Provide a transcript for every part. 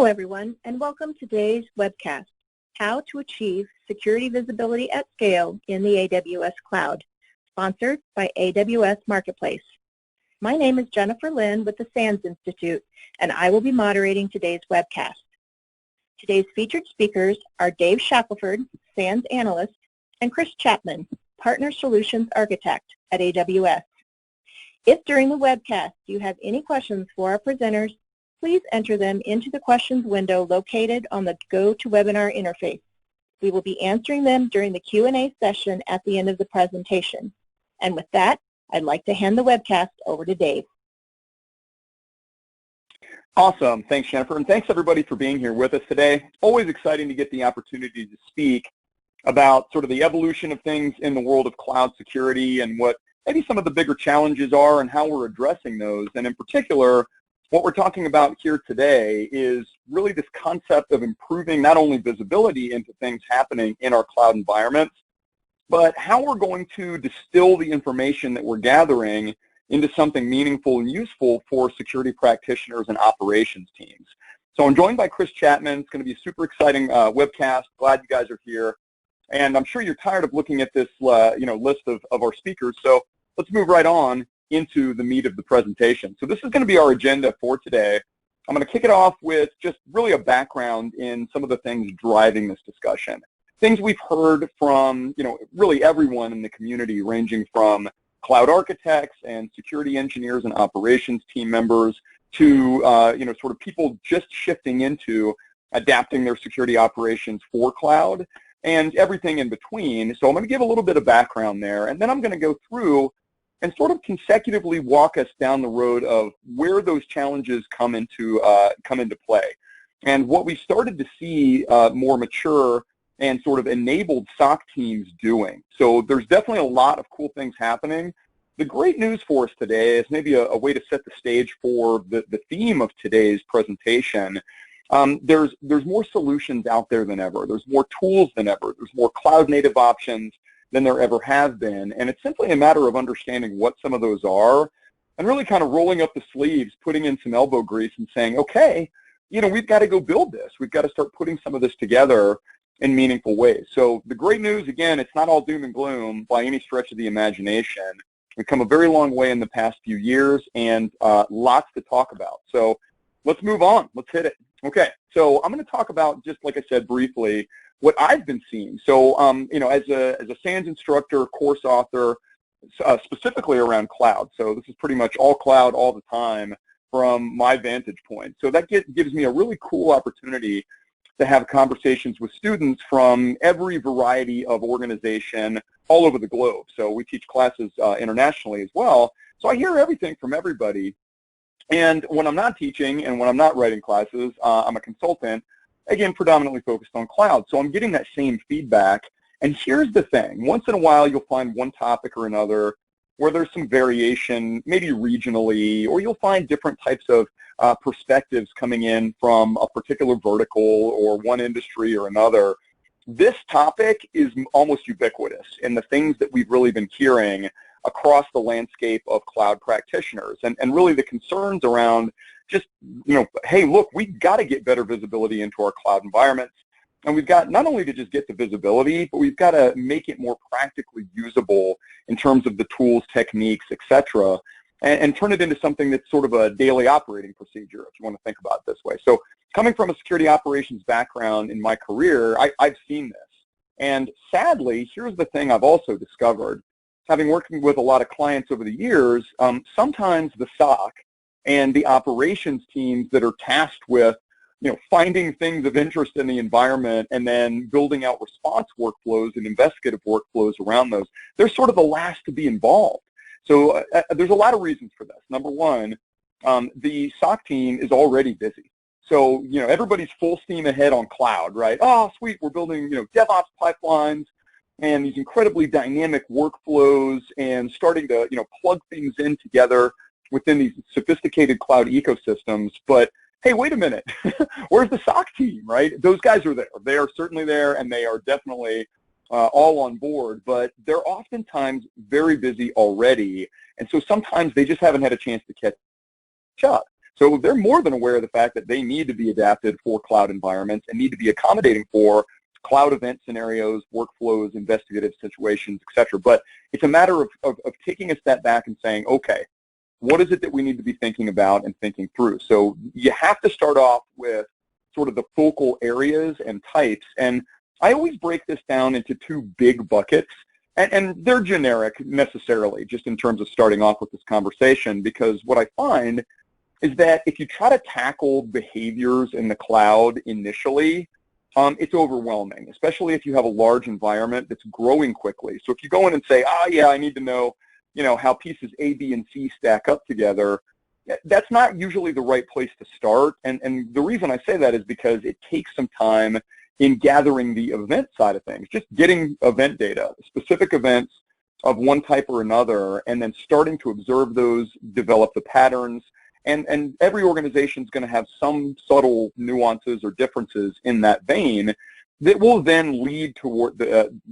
Hello everyone, and welcome to today's webcast, How to Achieve Security Visibility at Scale in the AWS Cloud, sponsored by AWS Marketplace. My name is Jennifer Lynn with the SANS Institute, and I will be moderating today's webcast. Today's featured speakers are Dave Shackelford, SANS Analyst, and Chris Chapman, Partner Solutions Architect at AWS. If during the webcast you have any questions for our presenters, please enter them into the questions window located on the GoToWebinar interface. We will be answering them during the Q&A session at the end of the presentation. And with that, I'd like to hand the webcast over to Dave. Awesome. Thanks, Jennifer. And thanks, everybody, for being here with us today. Always exciting to get the opportunity to speak about sort of the evolution of things in the world of cloud security and what maybe some of the bigger challenges are and how we're addressing those. And in particular, what we're talking about here today is really this concept of improving not only visibility into things happening in our cloud environments, but how we're going to distill the information that we're gathering into something meaningful and useful for security practitioners and operations teams. So I'm joined by Chris Chapman. It's going to be a super exciting webcast. Glad you guys are here. And I'm sure you're tired of looking at this list of our speakers. So let's move right on into the meat of the presentation. So this is going to be our agenda for today. I'm going to kick it off with just really a background in some of the things driving this discussion. Things we've heard from, really everyone in the community, ranging from cloud architects and security engineers and operations team members to, sort of people just shifting into adapting their security operations for cloud and everything in between. So I'm going to give a little bit of background there, and then I'm going to go through and sort of consecutively walk us down the road of where those challenges come into play. And what we started to see more mature and sort of enabled SOC teams doing. So there's definitely a lot of cool things happening. The great news for us today is maybe a way to set the stage for the theme of today's presentation. There's more solutions out there than ever. There's more tools than ever. There's more cloud native options than there ever have been. And it's simply a matter of understanding what some of those are and really kind of rolling up the sleeves, putting in some elbow grease and saying, okay, we've got to go build this. We've got to start putting some of this together in meaningful ways. So the great news, again, it's not all doom and gloom by any stretch of the imagination. We've come a very long way in the past few years and lots to talk about. So let's move on. Let's hit it. Okay, so I'm going to talk about, just like I said briefly, what I've been seeing. So, as a SANS instructor, course author, specifically around cloud. So this is pretty much all cloud all the time from my vantage point. So that gives me a really cool opportunity to have conversations with students from every variety of organization all over the globe. So we teach classes internationally as well. So I hear everything from everybody. And when I'm not teaching and when I'm not writing classes, I'm a consultant, again, predominantly focused on cloud. So I'm getting that same feedback. And here's the thing. Once in a while, you'll find one topic or another where there's some variation, maybe regionally, or you'll find different types of perspectives coming in from a particular vertical or one industry or another. This topic is almost ubiquitous in the things that we've really been hearing across the landscape of cloud practitioners, and really the concerns around just, hey, look, we've got to get better visibility into our cloud environments, and we've got not only to just get the visibility, but we've got to make it more practically usable in terms of the tools, techniques, etc., and turn it into something that's sort of a daily operating procedure, if you want to think about it this way. So coming from a security operations background in my career, I've seen this, and sadly, here's the thing I've also discovered. Having worked with a lot of clients over the years, sometimes the SOC and the operations teams that are tasked with, finding things of interest in the environment and then building out response workflows and investigative workflows around those, they're sort of the last to be involved. So there's a lot of reasons for this. Number one, the SOC team is already busy. So, everybody's full steam ahead on cloud, right? Oh, sweet, we're building, DevOps pipelines and these incredibly dynamic workflows and starting to, plug things in together within these sophisticated cloud ecosystems. But hey, wait a minute, where's the SOC team, right? Those guys are there. They are certainly there, and they are definitely all on board, but they're oftentimes very busy already, and so sometimes they just haven't had a chance to catch up. So they're more than aware of the fact that they need to be adapted for cloud environments and need to be accommodating for cloud event scenarios, workflows, investigative situations, etc. But it's a matter of taking a step back and saying, okay, what is it that we need to be thinking about and thinking through? So you have to start off with sort of the focal areas and types. And I always break this down into two big buckets. And they're generic necessarily, just in terms of starting off with this conversation, because what I find is that if you try to tackle behaviors in the cloud initially, it's overwhelming, especially if you have a large environment that's growing quickly. So if you go in and say, yeah, I need to know, how pieces A, B, and C stack up together, that's not usually the right place to start. And the reason I say that is because it takes some time in gathering the event side of things, just getting event data, specific events of one type or another, and then starting to observe those, develop the patterns. And every organization is going to have some subtle nuances or differences in that vein that will then lead toward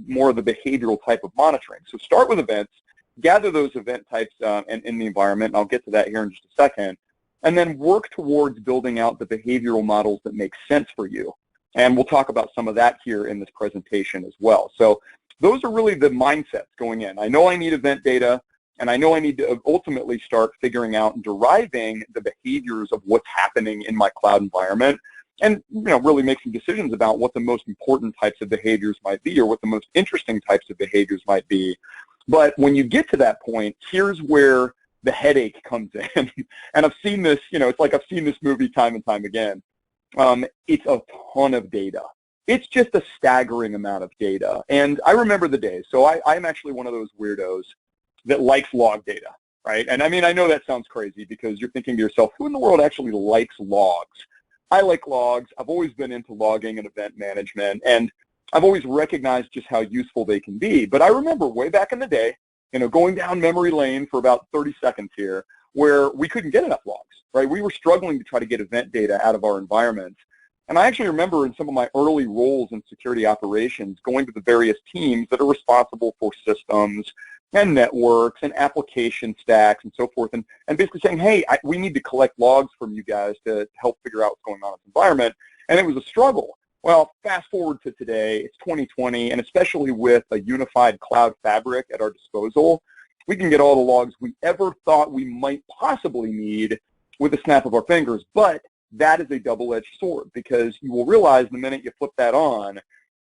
more of the behavioral type of monitoring. So start with events, gather those event types in the environment, and I'll get to that here in just a second, and then work towards building out the behavioral models that make sense for you. And we'll talk about some of that here in this presentation as well. So those are really the mindsets going in. I know I need event data, and I know I need to ultimately start figuring out and deriving the behaviors of what's happening in my cloud environment, and really make some decisions about what the most important types of behaviors might be, or what the most interesting types of behaviors might be. But when you get to that point, here's where the headache comes in. And I've seen this, it's like I've seen this movie time and time again. It's a ton of data. It's just a staggering amount of data. And I remember the days. So I'm actually one of those weirdos that likes log data, right? And I mean, I know that sounds crazy because you're thinking to yourself, who in the world actually likes logs? I like logs. I've always been into logging and event management, and I've always recognized just how useful they can be. But I remember way back in the day, going down memory lane for about 30 seconds here, where we couldn't get enough logs, right? We were struggling to try to get event data out of our environments. And I actually remember in some of my early roles in security operations going to the various teams that are responsible for systems and networks and application stacks and so forth, and basically saying, hey, we need to collect logs from you guys to help figure out what's going on in the environment. And it was a struggle. Well, fast forward to today, it's 2020, and especially with a unified cloud fabric at our disposal, we can get all the logs we ever thought we might possibly need with a snap of our fingers. But that is a double-edged sword, because you will realize the minute you flip that on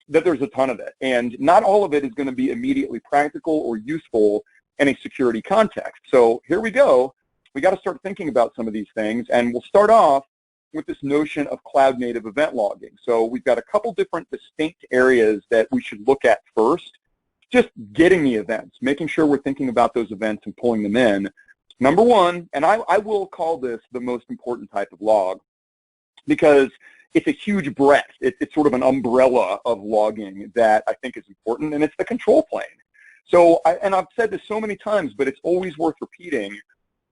that there's a ton of it. And not all of it is going to be immediately practical or useful in a security context. So here we go. We got to start thinking about some of these things, and we'll start off with this notion of cloud-native event logging. So we've got a couple different distinct areas that we should look at first. Just getting the events, making sure we're thinking about those events and pulling them in. Number one, and I will call this the most important type of log, because it's a huge breadth. It's sort of an umbrella of logging that I think is important, and it's the control plane. So, I've said this so many times, but it's always worth repeating.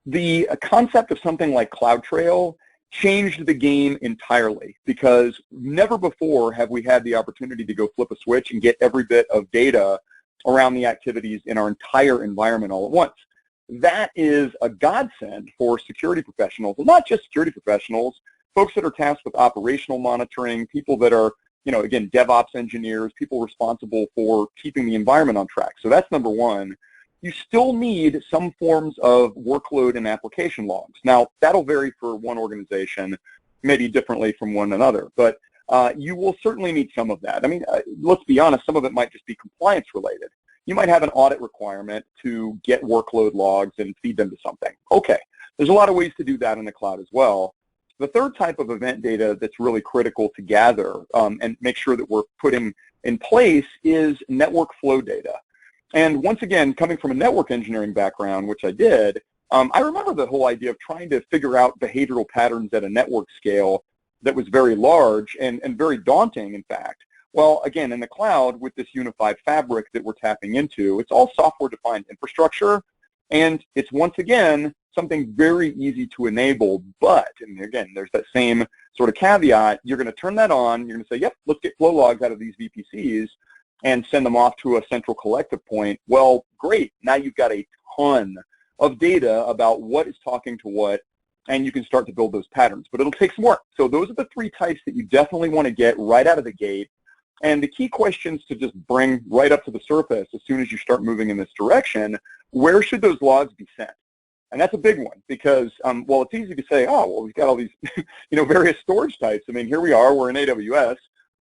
The concept of something like CloudTrail changed the game entirely, because never before have we had the opportunity to go flip a switch and get every bit of data around the activities in our entire environment all at once. That is a godsend for security professionals, well, not just security professionals, folks that are tasked with operational monitoring, people that are, again, DevOps engineers, people responsible for keeping the environment on track. So that's number one. You still need some forms of workload and application logs. Now, that'll vary for one organization, maybe differently from one another, but you will certainly need some of that. I mean, let's be honest, some of it might just be compliance related. You might have an audit requirement to get workload logs and feed them to something. Okay, there's a lot of ways to do that in the cloud as well. The third type of event data that's really critical to gather and make sure that we're putting in place is network flow data. And once again, coming from a network engineering background, which I did, I remember the whole idea of trying to figure out behavioral patterns at a network scale that was very large and very daunting, in fact. Well, again, in the cloud, with this unified fabric that we're tapping into, it's all software-defined infrastructure, and it's once again something very easy to enable, but, and again, there's that same sort of caveat, you're going to turn that on, you're going to say, yep, let's get flow logs out of these VPCs and send them off to a central collective point. Well, great, now you've got a ton of data about what is talking to what, and you can start to build those patterns. But it'll take some work. So those are the three types that you definitely want to get right out of the gate. And the key questions to just bring right up to the surface as soon as you start moving in this direction, where should those logs be sent? And that's a big one because, well, it's easy to say, oh, well, we've got all these, various storage types. I mean, here we are, we're in AWS.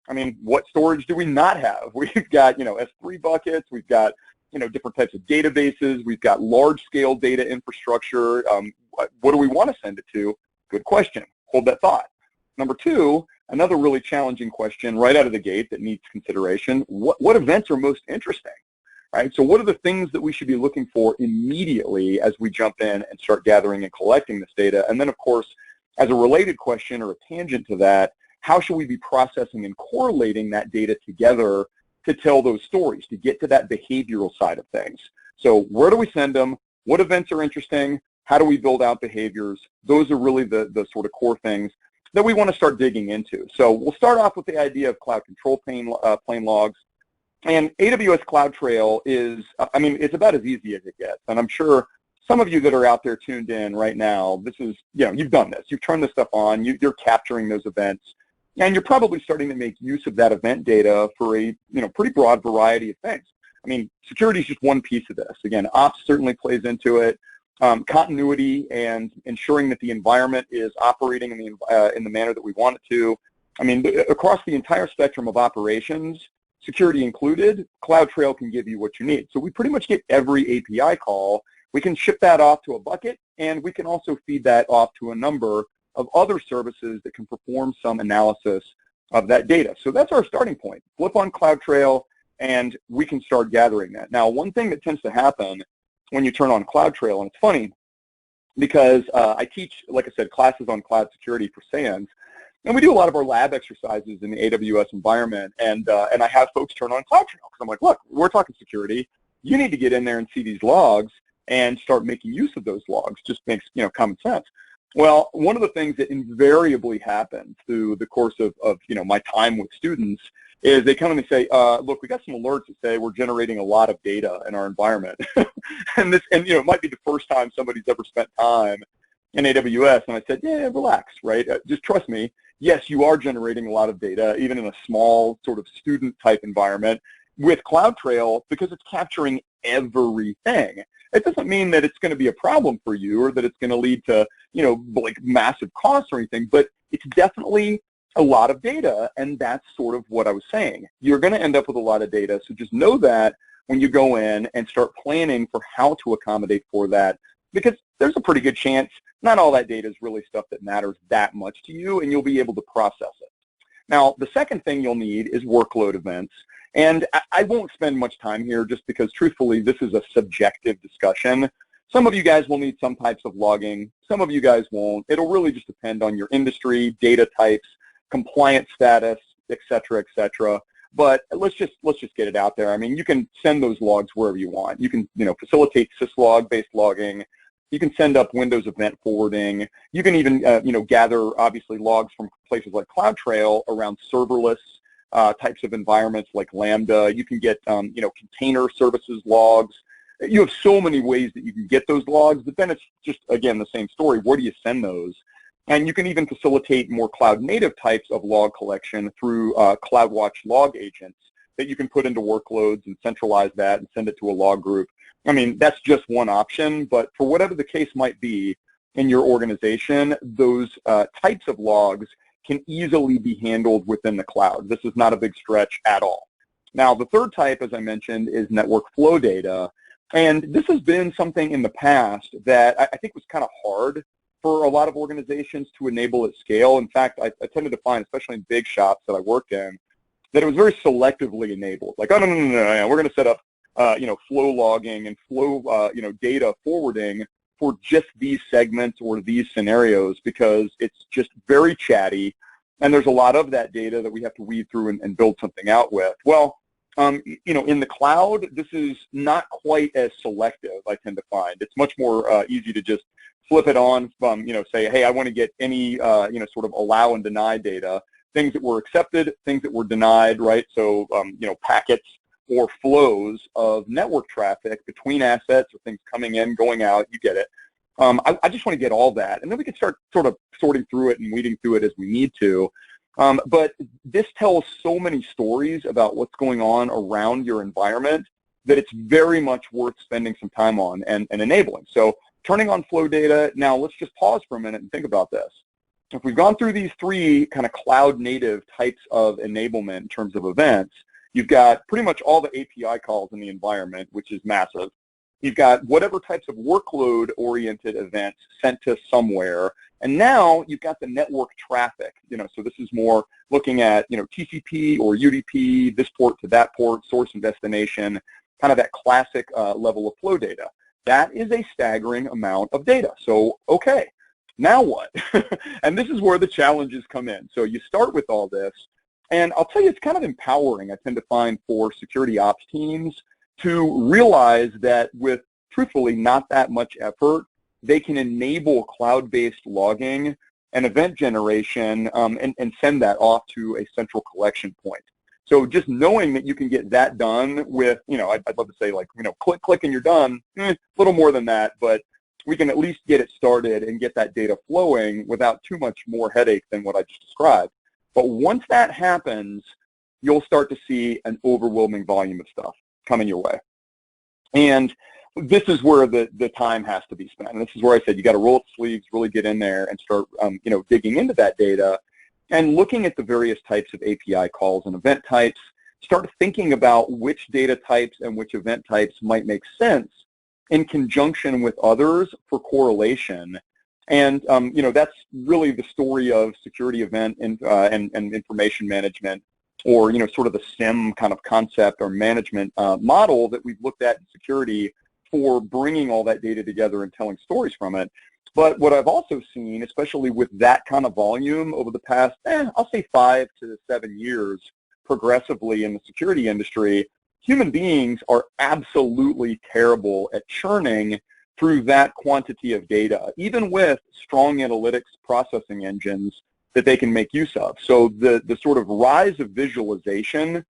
I mean, what storage do we not have? We've got, S3 buckets, we've got, different types of databases, we've got large-scale data infrastructure. What do we want to send it to? Good question. Hold that thought. Number two, another really challenging question right out of the gate that needs consideration. What events are most interesting? Right? So what are the things that we should be looking for immediately as we jump in and start gathering and collecting this data? And then, of course, as a related question or a tangent to that, how should we be processing and correlating that data together to tell those stories, to get to that behavioral side of things? So where do we send them? What events are interesting? How do we build out behaviors? Those are really the sort of core things that we want to start digging into. So we'll start off with the idea of cloud control plane logs. And AWS CloudTrail is, it's about as easy as it gets. And I'm sure some of you that are out there tuned in right now, this is, you've done this. You've turned this stuff on. You're capturing those events. And you're probably starting to make use of that event data for a, pretty broad variety of things. I mean, security is just one piece of this. Again, ops certainly plays into it. Continuity and ensuring that the environment is operating in the manner that we want it to. I mean, across the entire spectrum of operations, security included, CloudTrail can give you what you need. So we pretty much get every API call. We can ship that off to a bucket, and we can also feed that off to a number of other services that can perform some analysis of that data. So that's our starting point. Flip on CloudTrail, and we can start gathering that. Now, one thing that tends to happen when you turn on CloudTrail, and it's funny because I teach, like I said, classes on cloud security for SANS, and we do a lot of our lab exercises in the AWS environment, and I have folks turn on CloudTrail because I'm like, look, we're talking security. You need to get in there and see these logs and start making use of those logs. Just makes common sense. Well, one of the things that invariably happens through the course of my time with students is they come and they say, look, we got some alerts that say we're generating a lot of data in our environment. and it might be the first time somebody's ever spent time in AWS. And I said, yeah, relax, right? Just trust me. Yes, you are generating a lot of data, even in a small sort of student type environment with CloudTrail because it's capturing everything. It doesn't mean that it's going to be a problem for you or that it's going to lead to, like massive costs or anything, but it's definitely a lot of data, and that's sort of what I was saying. You're going to end up with a lot of data, so just know that when you go in and start planning for how to accommodate for that, because there's a pretty good chance not all that data is really stuff that matters that much to you, and you'll be able to process it. Now, the second thing you'll need is workload events. And I won't spend much time here just because, truthfully, this is a subjective discussion. Some of you guys will need some types of logging. Some of you guys won't. It'll really just depend on your industry, data types, compliance status, et cetera, et cetera. But let's just get it out there. I mean, you can send those logs wherever you want. You can, facilitate syslog-based logging. You can send up Windows event forwarding. You can even, gather, obviously, logs from places like CloudTrail around serverless types of environments like Lambda. You can get, container services logs. You have so many ways that you can get those logs, but then it's just, again, the same story. Where do you send those? And you can even facilitate more cloud-native types of log collection through CloudWatch log agents that you can put into workloads and centralize that and send it to a log group. I mean, that's just one option, but for whatever the case might be in your organization, those types of logs can easily be handled within the cloud. This is not a big stretch at all. Now, the third type, as I mentioned, is network flow data. And this has been something in the past that I think was kind of hard for a lot of organizations to enable at scale. In fact, I tended to find, especially in big shops that I worked in, that it was very selectively enabled. Like, oh, no, we're going to set up, flow logging and flow, data forwarding for just these segments or these scenarios because it's just very chatty, and there's a lot of that data that we have to weed through and build something out with. Well, in the cloud, this is not quite as selective, I tend to find. It's much more easy to just flip it on from, say, hey, I want to get any, sort of allow and deny data, things that were accepted, things that were denied, right? So, packets or flows of network traffic between assets or things coming in, going out, you get it. I just want to get all that, and then we can start sort of sorting through it and weeding through it as we need to. But this tells so many stories about what's going on around your environment that it's very much worth spending some time on and enabling. So turning on flow data, now let's just pause for a minute and think about this. If we've gone through these three kind of cloud native types of enablement in terms of events, you've got pretty much all the API calls in the environment, which is massive. You've got whatever types of workload-oriented events sent to somewhere, and now you've got the network traffic. So this is more looking at TCP or UDP, this port to that port, source and destination, kind of that classic level of flow data. That is a staggering amount of data. So okay, now what? And this is where the challenges come in. So you start with all this, and I'll tell you, it's kind of empowering, I tend to find, for security ops teams to realize that with, truthfully, not that much effort, they can enable cloud-based logging and event generation and send that off to a central collection point. So just knowing that you can get that done with, I'd love to say like, click, click, and you're done, a little more than that, but we can at least get it started and get that data flowing without too much more headache than what I just described. But once that happens, you'll start to see an overwhelming volume of stuff coming your way. And this is where the time has to be spent. And this is where I said you got to roll up the sleeves, really get in there and start digging into that data and looking at the various types of API calls and event types. Start thinking about which data types and which event types might make sense in conjunction with others for correlation. And that's really the story of security event and information management, or sort of the SIEM kind of concept or management model that we've looked at in security for bringing all that data together and telling stories from it. But what I've also seen, especially with that kind of volume over the past, I'll say 5 to 7 years progressively in the security industry, human beings are absolutely terrible at churning through that quantity of data, even with strong analytics processing engines that they can make use of. So the sort of rise of visualization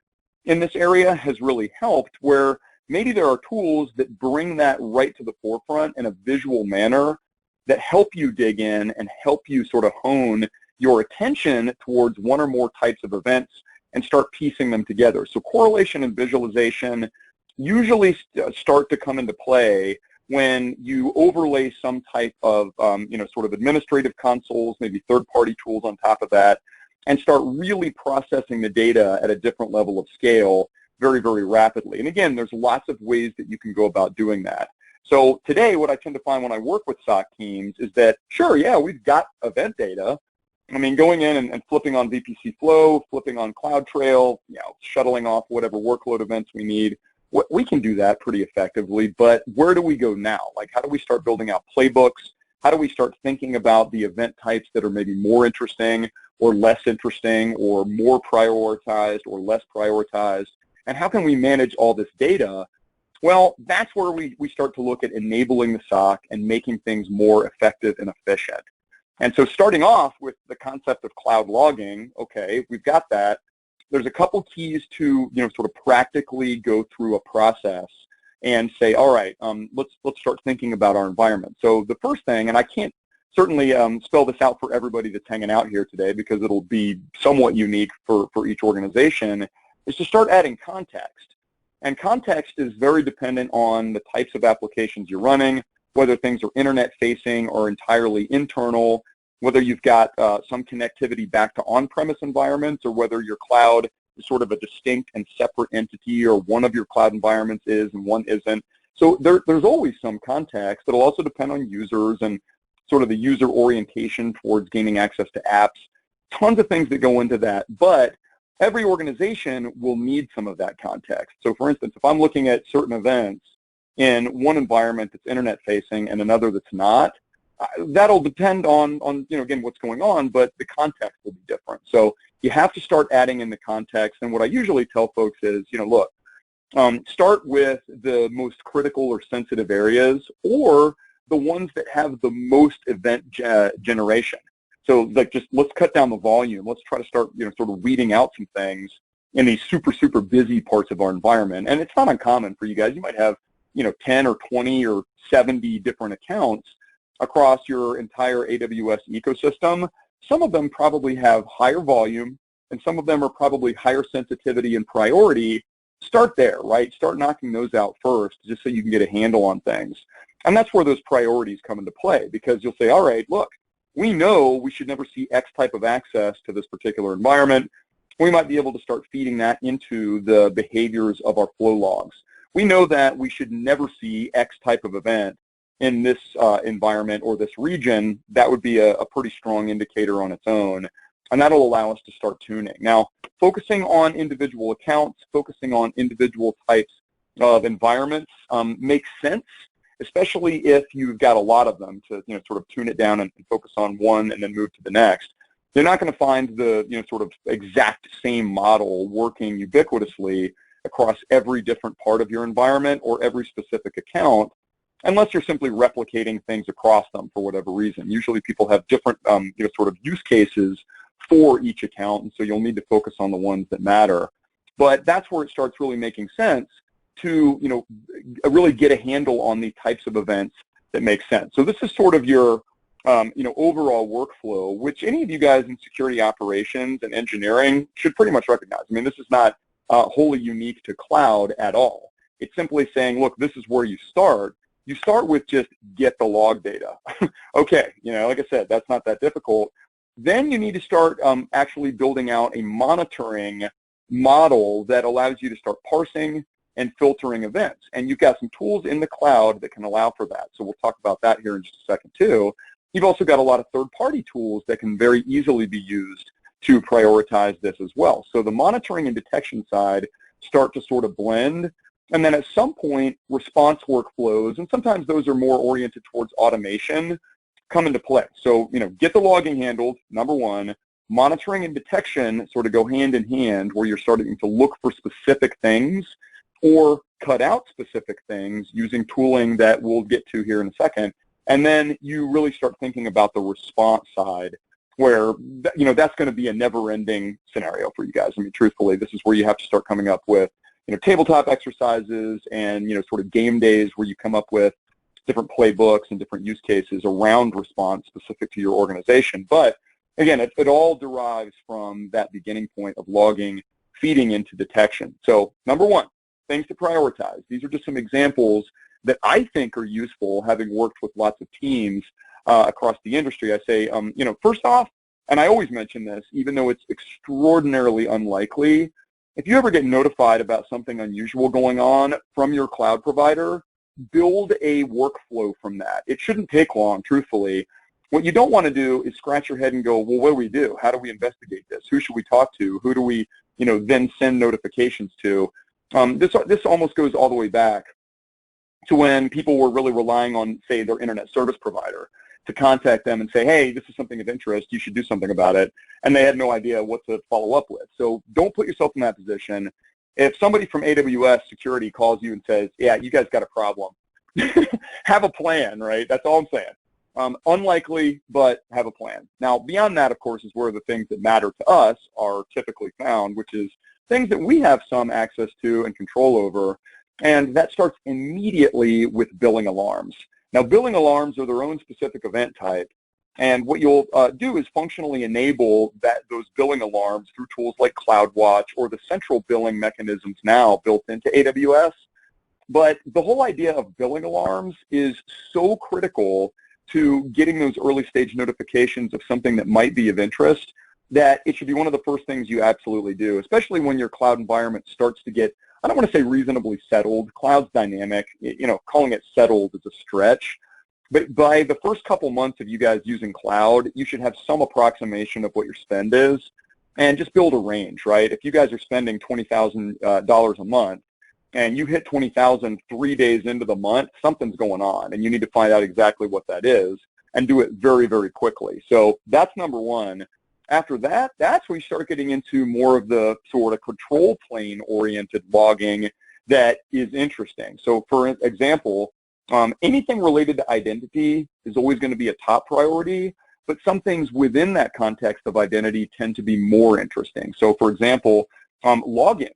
in this area has really helped, where maybe there are tools that bring that right to the forefront in a visual manner that help you dig in and help you sort of hone your attention towards one or more types of events and start piecing them together. So correlation and visualization usually start to come into play when you overlay some type of, sort of administrative consoles, maybe third-party tools on top of that, and start really processing the data at a different level of scale very, very rapidly. And again, there's lots of ways that you can go about doing that. So today, what I tend to find when I work with SOC teams is that, sure, yeah, we've got event data. I mean, going in and flipping on VPC flow, flipping on CloudTrail, shuttling off whatever workload events we need, we can do that pretty effectively. But where do we go now? Like, how do we start building out playbooks? How do we start thinking about the event types that are maybe more interesting or less interesting, or more prioritized or less prioritized? And how can we manage all this data? Well, that's where we start to look at enabling the SOC and making things more effective and efficient. And so starting off with the concept of cloud logging, okay, we've got that. There's a couple keys to, sort of practically go through a process and say, all right, let's start thinking about our environment. So the first thing, and I can't certainly spell this out for everybody that's hanging out here today because it'll be somewhat unique for each organization, is to start adding context. And context is very dependent on the types of applications you're running, whether things are internet-facing or entirely internal, whether you've got some connectivity back to on-premise environments, or whether your cloud is sort of a distinct and separate entity, or one of your cloud environments is and one isn't. So there's always some context. It'll also depend on users and sort of the user orientation towards gaining access to apps. Tons of things that go into that, but every organization will need some of that context. So for instance, if I'm looking at certain events in one environment that's internet-facing and another that's not, that'll depend on again, what's going on, but the context will be different. So you have to start adding in the context, and what I usually tell folks is, look, start with the most critical or sensitive areas, or the ones that have the most event generation. So like, just let's cut down the volume. Let's try to start, sort of weeding out some things in these super, super busy parts of our environment. And it's not uncommon for you guys. You might have, 10 or 20 or 70 different accounts across your entire AWS ecosystem, some of them probably have higher volume, and some of them are probably higher sensitivity and priority. Start there, right? Start knocking those out first, just so you can get a handle on things. And that's where those priorities come into play, because you'll say, all right, look, we know we should never see X type of access to this particular environment. We might be able to start feeding that into the behaviors of our flow logs. We know that we should never see X type of event in this environment or this region. That would be a pretty strong indicator on its own, and that'll allow us to start tuning. Now, focusing on individual accounts, focusing on individual types of environments makes sense, especially if you've got a lot of them to sort of tune it down and focus on one and then move to the next. You're not going to find the sort of exact same model working ubiquitously across every different part of your environment or every specific account, unless you're simply replicating things across them for whatever reason. Usually people have different sort of use cases for each account, and so you'll need to focus on the ones that matter. But that's where it starts really making sense to really get a handle on the types of events that make sense. So this is sort of your overall workflow, which any of you guys in security operations and engineering should pretty much recognize. I mean, this is not wholly unique to cloud at all. It's simply saying, look, this is where you start. You start with just get the log data. Okay, like I said, that's not that difficult. Then you need to start actually building out a monitoring model that allows you to start parsing and filtering events. And you've got some tools in the cloud that can allow for that. So we'll talk about that here in just a second too. You've also got a lot of third-party tools that can very easily be used to prioritize this as well. So the monitoring and detection side start to sort of blend. And then at some point, response workflows, and sometimes those are more oriented towards automation, come into play. So, get the logging handled, number one. Monitoring and detection sort of go hand in hand, where you're starting to look for specific things or cut out specific things using tooling that we'll get to here in a second. And then you really start thinking about the response side, where that's going to be a never-ending scenario for you guys. I mean, truthfully, this is where you have to start coming up with tabletop exercises and sort of game days where you come up with different playbooks and different use cases around response specific to your organization. But again, it all derives from that beginning point of logging feeding into detection. So number one, things to prioritize. These are just some examples that I think are useful, having worked with lots of teams across the industry. I say, first off, and I always mention this, even though it's extraordinarily unlikely, if you ever get notified about something unusual going on from your cloud provider, build a workflow from that. It shouldn't take long, truthfully. What you don't want to do is scratch your head and go, well, what do we do? How do we investigate this? Who should we talk to? Who do we, then send notifications to? This almost goes all the way back to when people were really relying on, say, their internet service provider to contact them and say, hey, this is something of interest, you should do something about it, and they had no idea what to follow up with. So don't put yourself in that position. If somebody from AWS Security calls you and says, yeah, you guys got a problem, have a plan, right? That's all I'm saying. Unlikely, but have a plan. Now, beyond that, of course, is where the things that matter to us are typically found, which is things that we have some access to and control over, and that starts immediately with billing alarms. Now, billing alarms are their own specific event type, and what you'll do is functionally enable those billing alarms through tools like CloudWatch or the central billing mechanisms now built into AWS. But the whole idea of billing alarms is so critical to getting those early stage notifications of something that might be of interest that it should be one of the first things you absolutely do, especially when your cloud environment starts to get, I don't want to say reasonably settled. Cloud's dynamic. Calling it settled is a stretch. But by the first couple months of you guys using cloud, you should have some approximation of what your spend is, and just build a range, right? If you guys are spending $20,000 a month, and you hit $20,000 3 days into the month, something's going on, and you need to find out exactly what that is, and do it very, very quickly. So that's number one. After that, that's when you start getting into more of the sort of control plane oriented logging that is interesting. So for example, anything related to identity is always going to be a top priority, but some things within that context of identity tend to be more interesting. So for example, logins.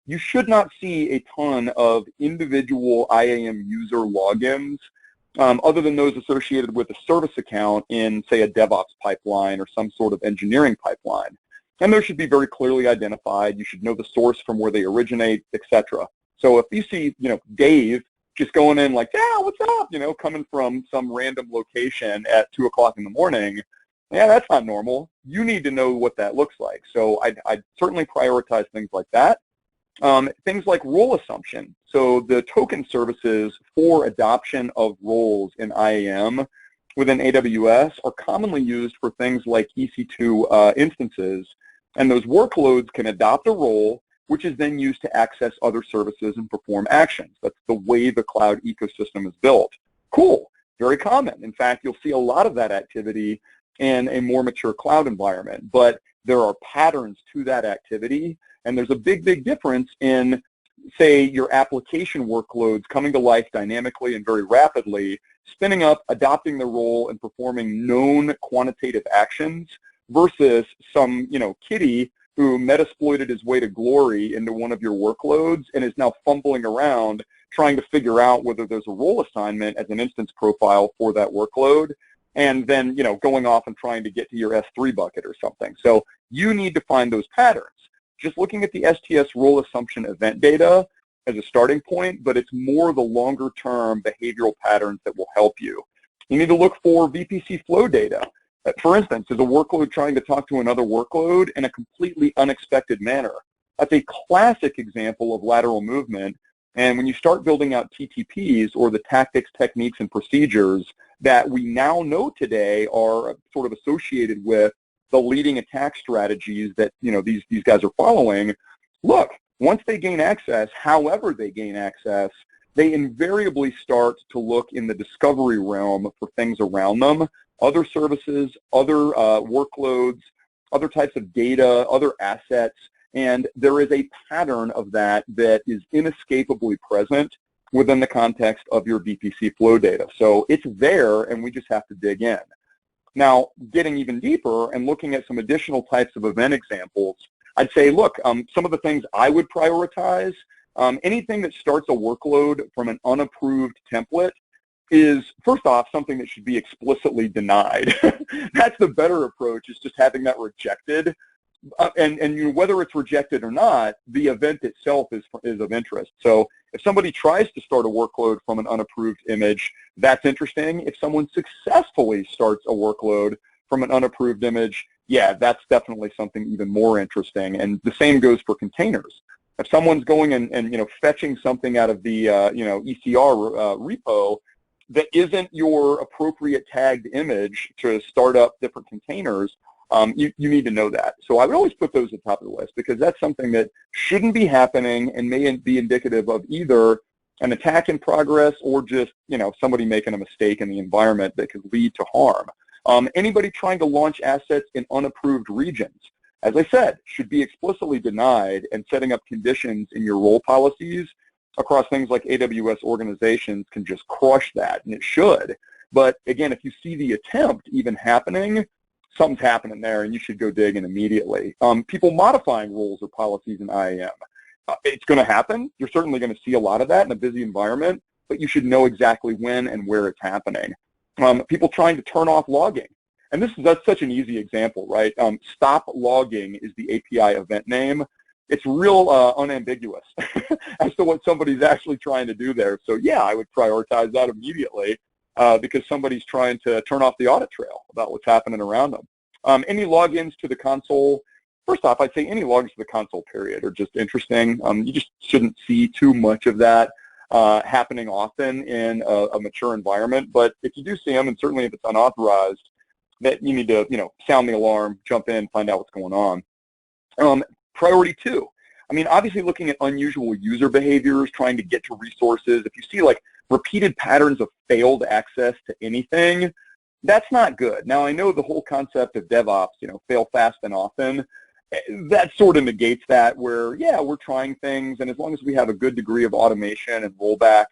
You should not see a ton of individual IAM user logins other than those associated with a service account in, say, a DevOps pipeline or some sort of engineering pipeline. And those should be very clearly identified. You should know the source from where they originate, etc. So if you see, Dave just going in like, yeah, what's up, coming from some random location at 2 o'clock in the morning, yeah, that's not normal. You need to know what that looks like. So I'd certainly prioritize things like that. Things like role assumption. So the token services for adoption of roles in IAM within AWS are commonly used for things like EC2 instances, and those workloads can adopt a role, which is then used to access other services and perform actions. That's the way the cloud ecosystem is built. Cool, very common. In fact, you'll see a lot of that activity in a more mature cloud environment, but there are patterns to that activity, and there's a big, big difference in, say, your application workloads coming to life dynamically and very rapidly, spinning up, adopting the role, and performing known quantitative actions versus some, kiddie who metasploited his way to glory into one of your workloads and is now fumbling around trying to figure out whether there's a role assignment as an instance profile for that workload, and then, going off and trying to get to your S3 bucket or something. So you need to find those patterns. Just looking at the STS role assumption event data as a starting point, but it's more the longer-term behavioral patterns that will help you. You need to look for VPC flow data. For instance, is a workload trying to talk to another workload in a completely unexpected manner? That's a classic example of lateral movement. And when you start building out TTPs, or the tactics, techniques, and procedures that we now know today are sort of associated with the leading attack strategies that these guys are following, look, once they gain access, however they gain access, they invariably start to look in the discovery realm for things around them, other services, other workloads, other types of data, other assets, and there is a pattern of that is inescapably present within the context of your VPC flow data. So it's there, and we just have to dig in. Now, getting even deeper and looking at some additional types of event examples, I'd say, look, some of the things I would prioritize, anything that starts a workload from an unapproved template is, first off, something that should be explicitly denied. That's the better approach, is just having that rejected. And whether it's rejected or not, the event itself is of interest. So if somebody tries to start a workload from an unapproved image, that's interesting. If someone successfully starts a workload from an unapproved image, yeah, that's definitely something even more interesting. And the same goes for containers. If someone's going and fetching something out of the ECR repo that isn't your appropriate tagged image to start up different containers, you need to know that. So I would always put those at the top of the list, because that's something that shouldn't be happening and may be indicative of either an attack in progress or just somebody making a mistake in the environment that could lead to harm. Anybody trying to launch assets in unapproved regions, as I said, should be explicitly denied, and setting up conditions in your role policies across things like AWS organizations can just crush that, and it should. But again, if you see the attempt even happening, something's happening there, and you should go dig in immediately. People modifying rules or policies in IAM. It's going to happen. You're certainly going to see a lot of that in a busy environment, but you should know exactly when and where it's happening. People trying to turn off logging. And that's such an easy example, right? Stop logging is the API event name. It's real unambiguous as to what somebody's actually trying to do there. So yeah, I would prioritize that immediately because somebody's trying to turn off the audit trail about what's happening around them. Any logins to the console, first off, I'd say any logins to the console period are just interesting. You just shouldn't see too much of that happening often in a mature environment. But if you do see them, and certainly if it's unauthorized, that you need to, sound the alarm, jump in, find out what's going on. Priority 2, I mean, obviously looking at unusual user behaviors, trying to get to resources. If you see like repeated patterns of failed access to anything, that's not good. Now, I know the whole concept of DevOps, fail fast and often, that sort of negates that, where, yeah, we're trying things, and as long as we have a good degree of automation and rollback,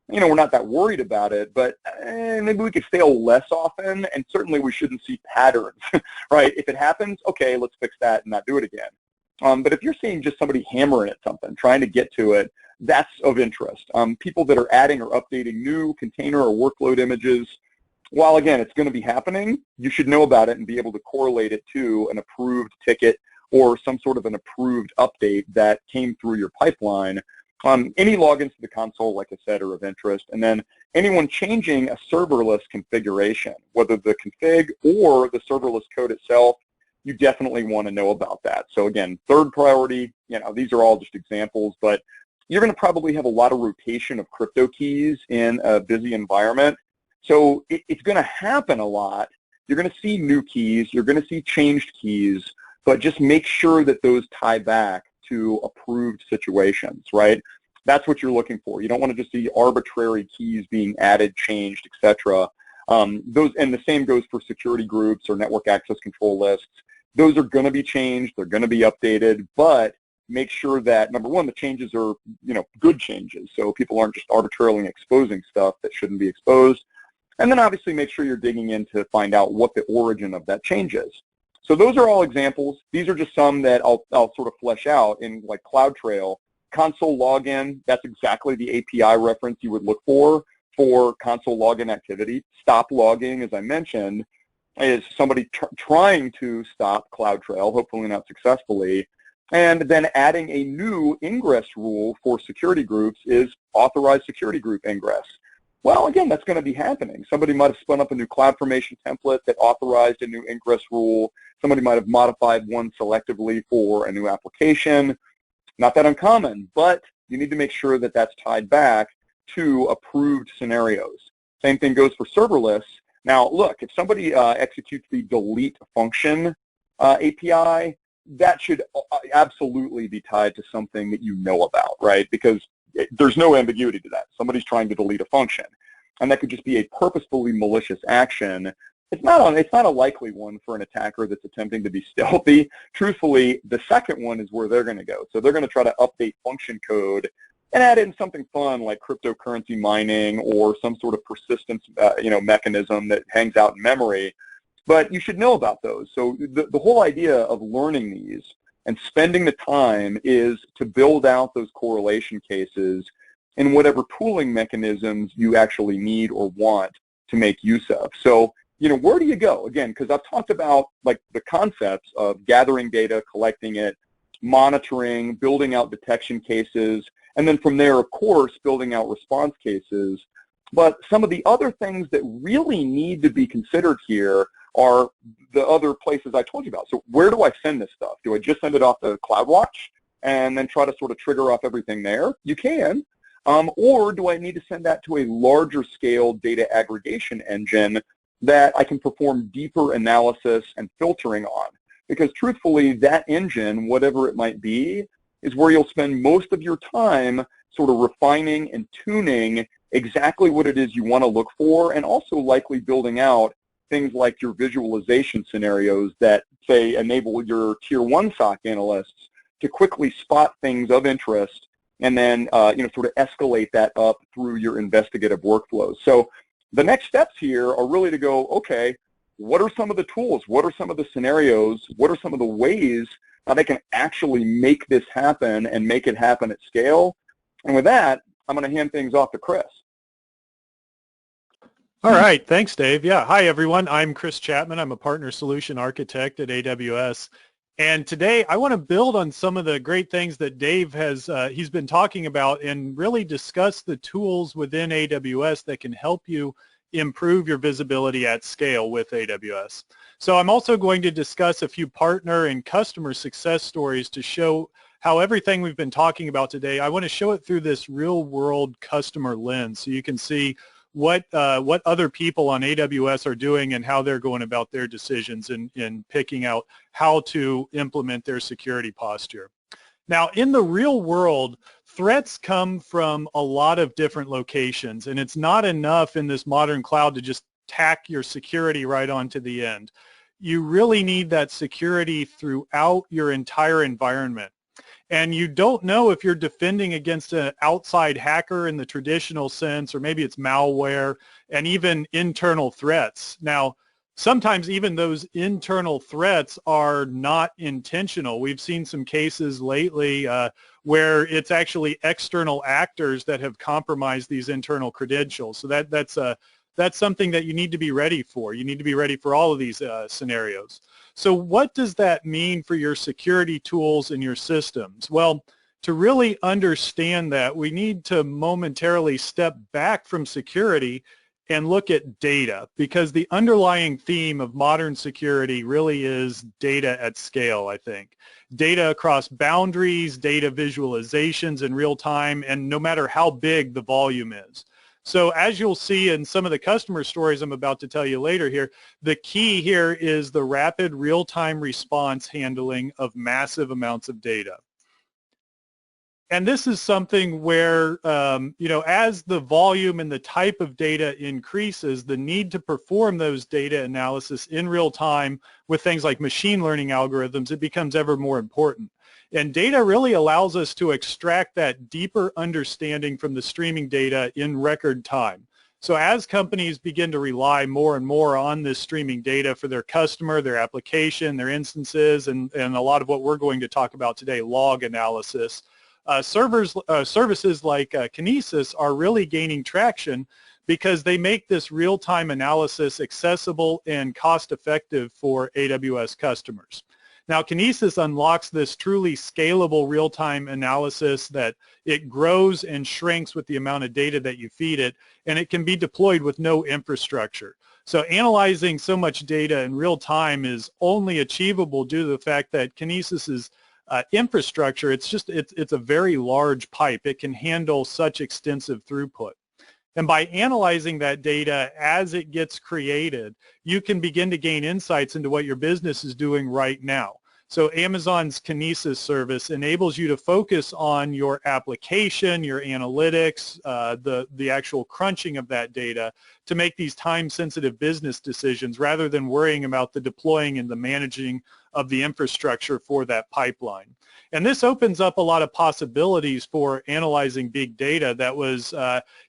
we're not that worried about it, but maybe we could fail less often, and certainly we shouldn't see patterns, right? If it happens, okay, let's fix that and not do it again. But if you're seeing just somebody hammering at something, trying to get to it, that's of interest. People that are adding or updating new container or workload images, while again, it's going to be happening, you should know about it and be able to correlate it to an approved ticket or some sort of an approved update that came through your pipeline. Any logins to the console, like I said, are of interest. And then anyone changing a serverless configuration, whether the config or the serverless code itself, you definitely want to know about that. So again, third priority, these are all just examples, but you're going to probably have a lot of rotation of crypto keys in a busy environment. So it's going to happen a lot. You're going to see new keys, you're going to see changed keys, but just make sure that those tie back to approved situations, right? That's what you're looking for. You don't want to just see arbitrary keys being added, changed, etc. And the same goes for security groups or network access control lists. Those are going to be changed, they're going to be updated, but make sure that, number one, the changes are, good changes, so people aren't just arbitrarily exposing stuff that shouldn't be exposed. And then obviously make sure you're digging in to find out what the origin of that change is. So those are all examples. These are just some that I'll sort of flesh out in like CloudTrail. Console login, that's exactly the API reference you would look for console login activity. Stop logging, as I mentioned, is somebody trying to stop CloudTrail, hopefully not successfully. And then adding a new ingress rule for security groups is authorized security group ingress. Well, again, that's going to be happening. Somebody might have spun up a new CloudFormation template that authorized a new ingress rule. Somebody might have modified one selectively for a new application. Not that uncommon, but you need to make sure that that's tied back to approved scenarios. Same thing goes for serverless. Now, look, if somebody executes the delete function API, that should absolutely be tied to something that you know about, right? Because there's no ambiguity to that. Somebody's trying to delete a function, and that could just be a purposefully malicious action. It's not a likely one for an attacker that's attempting to be stealthy. Truthfully, the second one is where they're going to go. So they're going to try to update function code and add in something fun like cryptocurrency mining or some sort of persistence mechanism that hangs out in memory. But you should know about those. So the whole idea of learning these and spending the time is to build out those correlation cases in whatever tooling mechanisms you actually need or want to make use of. So, where do you go? Again, because I've talked about like the concepts of gathering data, collecting it, monitoring, building out detection cases, and then from there, of course, building out response cases. But some of the other things that really need to be considered here are the other places I told you about. So where do I send this stuff? Do I just send it off to CloudWatch and then try to sort of trigger off everything there? You can. Or do I need to send that to a larger scale data aggregation engine that I can perform deeper analysis and filtering on? Because truthfully, that engine, whatever it might be, is where you'll spend most of your time sort of refining and tuning exactly what it is you want to look for, and also likely building out things like your visualization scenarios that, say, enable your Tier 1 SOC analysts to quickly spot things of interest and then sort of escalate that up through your investigative workflows. So the next steps here are really to go, okay, what are some of the tools? What are some of the scenarios? What are some of the ways how they can actually make this happen and make it happen at scale? And with that, I'm going to hand things off to Chris. All right, thanks, Dave. Yeah, hi, everyone. I'm Chris Chapman. I'm a partner solution architect at AWS. And today I want to build on some of the great things that Dave has, he's been talking about, and really discuss the tools within AWS that can help you improve your visibility at scale with AWS. So I'm also going to discuss a few partner and customer success stories to show how everything we've been talking about today, I want to show it through this real world customer lens so you can see what other people on AWS are doing and how they're going about their decisions in picking out how to implement their security posture. Now, in the real world, threats come from a lot of different locations, and it's not enough in this modern cloud to just tack your security right onto the end. You really need that security throughout your entire environment. And you don't know if you're defending against an outside hacker in the traditional sense, or maybe it's malware and even internal threats. Now, sometimes even those internal threats are not intentional. We've seen some cases lately where it's actually external actors that have compromised these internal credentials. So that's something that you need to be ready for. You need to be ready for all of these scenarios. So what does that mean for your security tools and your systems? Well, to really understand that, we need to momentarily step back from security and look at data, because the underlying theme of modern security really is data at scale, I think. Data across boundaries, data visualizations in real time, and no matter how big the volume is. So as you'll see in some of the customer stories I'm about to tell you later here, the key here is the rapid real-time response handling of massive amounts of data. And this is something where, you know, as the volume and the type of data increases, the need to perform those data analysis in real time with things like machine learning algorithms, it becomes ever more important. And data really allows us to extract that deeper understanding from the streaming data in record time. So as companies begin to rely more and more on this streaming data for their customer, their application, their instances, and a lot of what we're going to talk about today, log analysis, services like Kinesis are really gaining traction because they make this real-time analysis accessible and cost-effective for AWS customers. Now, Kinesis unlocks this truly scalable real-time analysis that it grows and shrinks with the amount of data that you feed it, and it can be deployed with no infrastructure. So analyzing so much data in real time is only achievable due to the fact that Kinesis's infrastructure, it's a very large pipe. It can handle such extensive throughput. And by analyzing that data as it gets created, you can begin to gain insights into what your business is doing right now. So Amazon's Kinesis service enables you to focus on your application, your analytics, the actual crunching of that data to make these time-sensitive business decisions rather than worrying about the deploying and the managing of the infrastructure for that pipeline. And this opens up a lot of possibilities for analyzing big data that was,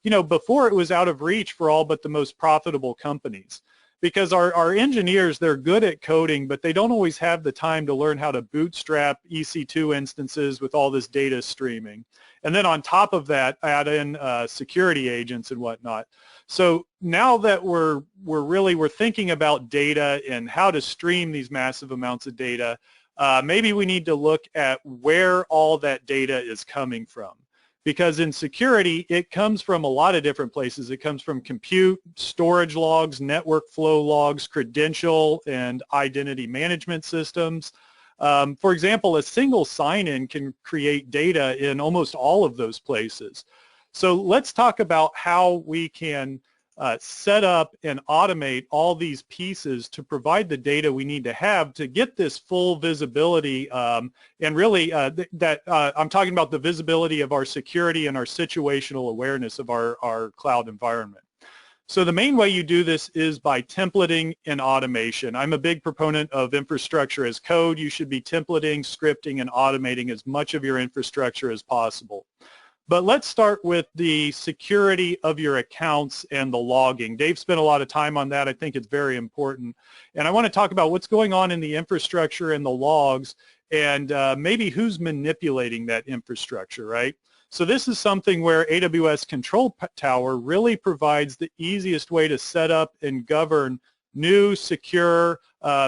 you know, before it was out of reach for all but the most profitable companies. Because our engineers, they're good at coding, but they don't always have the time to learn how to bootstrap EC2 instances with all this data streaming. And then on top of that, add in security agents and whatnot. So now that we're thinking about data and how to stream these massive amounts of data, maybe we need to look at where all that data is coming from. Because in security, it comes from a lot of different places. It comes from compute, storage logs, network flow logs, credential and identity management systems. For example, a single sign-in can create data in almost all of those places. So let's talk about how we can set up and automate all these pieces to provide the data we need to have to get this full visibility and really I'm talking about the visibility of our security and our situational awareness of our cloud environment. So the main way you do this is by templating and automation. I'm a big proponent of infrastructure as code. You should be templating, scripting, and automating as much of your infrastructure as possible. But let's start with the security of your accounts and the logging. Dave spent a lot of time on that. I think it's very important. And I want to talk about what's going on in the infrastructure and the logs and maybe who's manipulating that infrastructure, right? So this is something where AWS Control Tower really provides the easiest way to set up and govern new, secure,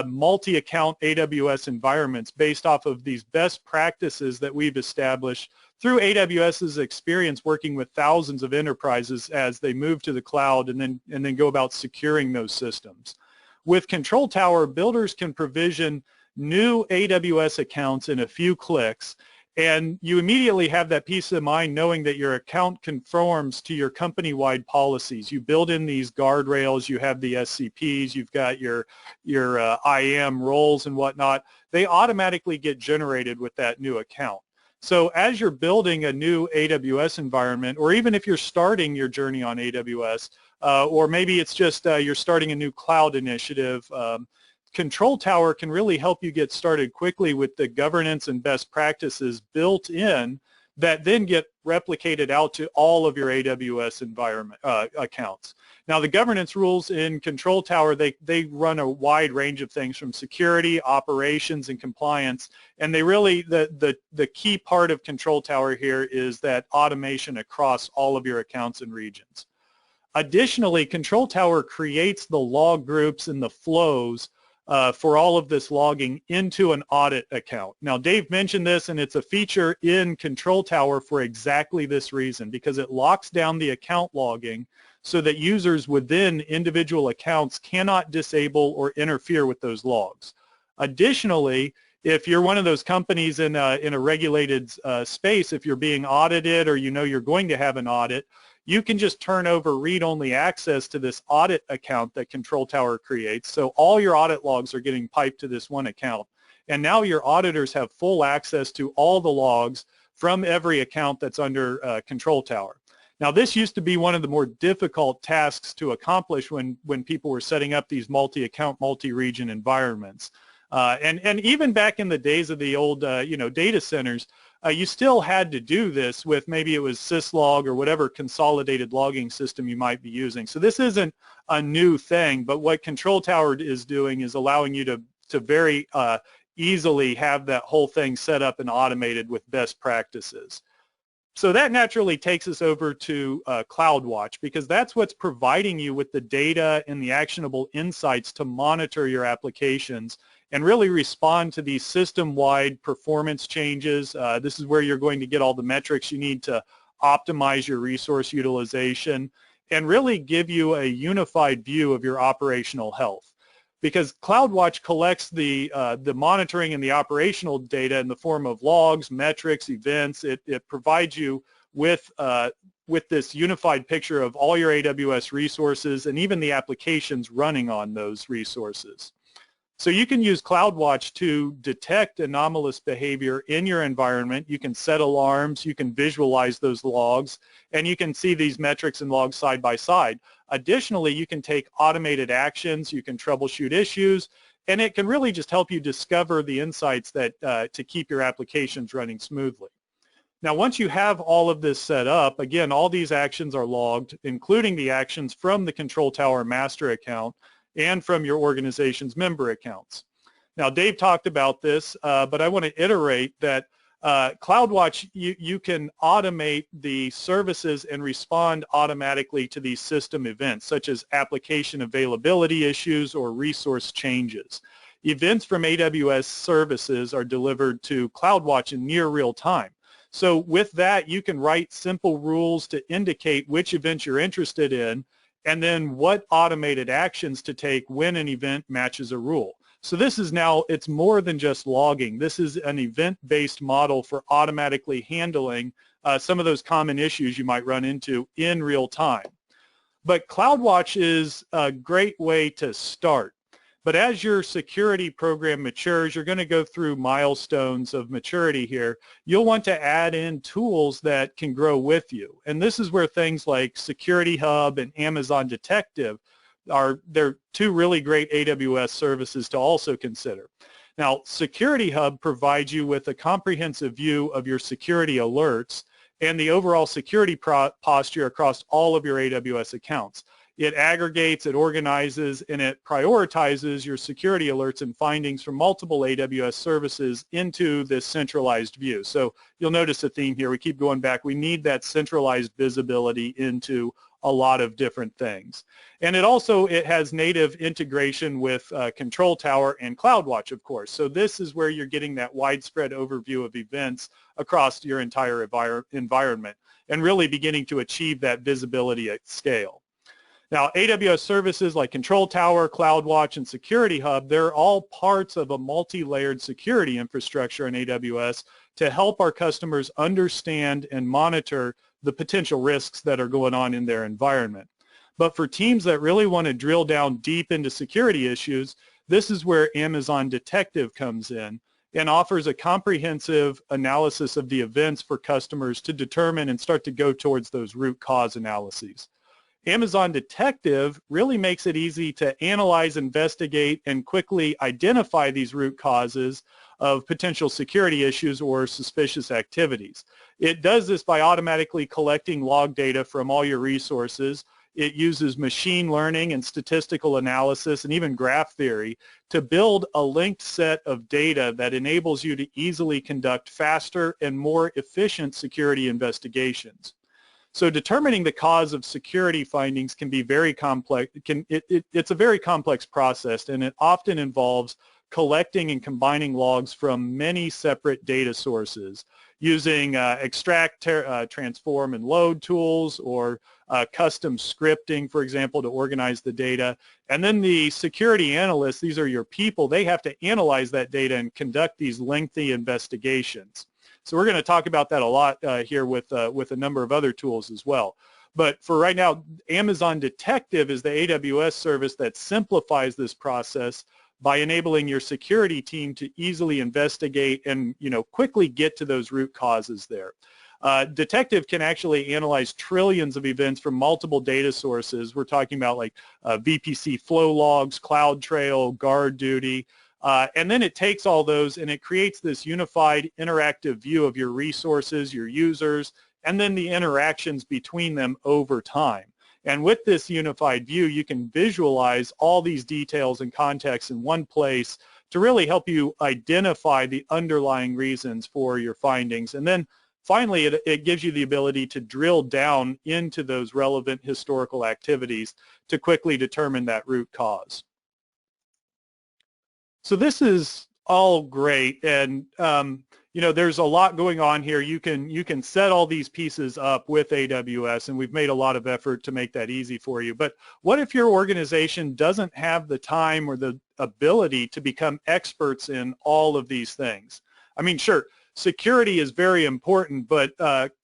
multi-account AWS environments based off of these best practices that we've established through AWS's experience working with thousands of enterprises as they move to the cloud and then go about securing those systems. With Control Tower, builders can provision new AWS accounts in a few clicks, and you immediately have that peace of mind knowing that your account conforms to your company-wide policies. You build in these guardrails, you have the SCPs, you've got your IAM roles and whatnot. They automatically get generated with that new account. So as you're building a new AWS environment, or even if you're starting your journey on AWS, or maybe it's just you're starting a new cloud initiative, Control Tower can really help you get started quickly with the governance and best practices built in that then get replicated out to all of your AWS environment accounts. Now, the governance rules in Control Tower, they run a wide range of things from security, operations, and compliance, and they really, the key part of Control Tower here is that automation across all of your accounts and regions. Additionally, Control Tower creates the log groups and the flows for all of this logging into an audit account. Now, Dave mentioned this, and it's a feature in Control Tower for exactly this reason, because it locks down the account logging so that users within individual accounts cannot disable or interfere with those logs. Additionally, if you're one of those companies in a regulated space, if you're being audited or you know you're going to have an audit, you can just turn over read-only access to this audit account that Control Tower creates. So all your audit logs are getting piped to this one account. And now your auditors have full access to all the logs from every account that's under Control Tower. Now, this used to be one of the more difficult tasks to accomplish when people were setting up these multi-account, multi-region environments. And even back in the days of the old data centers, you still had to do this with, maybe it was syslog or whatever consolidated logging system you might be using. So this isn't a new thing, but what Control Tower is doing is allowing you to very easily have that whole thing set up and automated with best practices. So that naturally takes us over to CloudWatch, because that's what's providing you with the data and the actionable insights to monitor your applications and really respond to these system-wide performance changes. This is where you're going to get all the metrics you need to optimize your resource utilization and really give you a unified view of your operational health. Because CloudWatch collects the monitoring and the operational data in the form of logs, metrics, events. It provides you with this unified picture of all your AWS resources and even the applications running on those resources. So you can use CloudWatch to detect anomalous behavior in your environment. You can set alarms, you can visualize those logs, and you can see these metrics and logs side by side. Additionally, you can take automated actions, you can troubleshoot issues, and it can really just help you discover the insights that to keep your applications running smoothly. Now, once you have all of this set up, again, all these actions are logged, including the actions from the Control Tower master account and from your organization's member accounts. Now, Dave talked about this, but I want to iterate that CloudWatch, you can automate the services and respond automatically to these system events, such as application availability issues or resource changes. Events from AWS services are delivered to CloudWatch in near real time. So with that, you can write simple rules to indicate which events you're interested in, and then what automated actions to take when an event matches a rule. So this is now, it's more than just logging. This is an event-based model for automatically handling some of those common issues you might run into in real time. But CloudWatch is a great way to start. But as your security program matures, you're going to go through milestones of maturity here. You'll want to add in tools that can grow with you. And this is where things like Security Hub and Amazon Detective they're two really great AWS services to also consider. Now, Security Hub provides you with a comprehensive view of your security alerts and the overall security posture across all of your AWS accounts. It aggregates, it organizes, and it prioritizes your security alerts and findings from multiple AWS services into this centralized view. So you'll notice a theme here. We keep going back. We need that centralized visibility into a lot of different things. And it has native integration with Control Tower and CloudWatch, of course. So this is where you're getting that widespread overview of events across your entire environment and really beginning to achieve that visibility at scale. Now, AWS services like Control Tower, CloudWatch, and Security Hub, they're all parts of a multi-layered security infrastructure in AWS to help our customers understand and monitor the potential risks that are going on in their environment. But for teams that really want to drill down deep into security issues, this is where Amazon Detective comes in and offers a comprehensive analysis of the events for customers to determine and start to go towards those root cause analyses. Amazon Detective really makes it easy to analyze, investigate, and quickly identify these root causes of potential security issues or suspicious activities. It does this by automatically collecting log data from all your resources. It uses machine learning and statistical analysis and even graph theory to build a linked set of data that enables you to easily conduct faster and more efficient security investigations. So determining the cause of security findings can be very complex. It's a very complex process, and it often involves collecting and combining logs from many separate data sources using extract, transform, and load tools, or custom scripting, for example, to organize the data. And then the security analysts, these are your people, they have to analyze that data and conduct these lengthy investigations. So we're going to talk about that a lot here with a number of other tools as well. But for right now, Amazon Detective is the AWS service that simplifies this process by enabling your security team to easily investigate and quickly get to those root causes there. Detective can actually analyze trillions of events from multiple data sources. We're talking about like VPC flow logs, CloudTrail, guard duty, and then it takes all those and it creates this unified interactive view of your resources, your users, and then the interactions between them over time. And with this unified view, you can visualize all these details and contexts in one place to really help you identify the underlying reasons for your findings. And then finally, it gives you the ability to drill down into those relevant historical activities to quickly determine that root cause. So this is all great, and there's a lot going on here. You can set all these pieces up with AWS, and we've made a lot of effort to make that easy for you. But what if your organization doesn't have the time or the ability to become experts in all of these things? I mean, sure, security is very important, but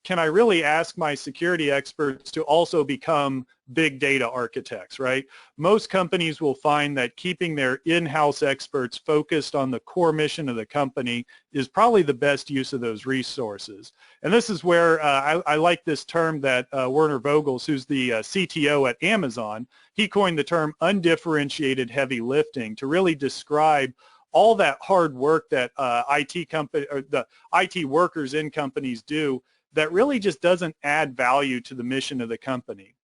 can I really ask my security experts to also become big data architects, right? Most companies will find that keeping their in-house experts focused on the core mission of the company is probably the best use of those resources. And this is where I like this term that Werner Vogels, who's the CTO at Amazon, he coined the term undifferentiated heavy lifting to really describe all that hard work that the IT workers in companies do that really just doesn't add value to the mission of the company.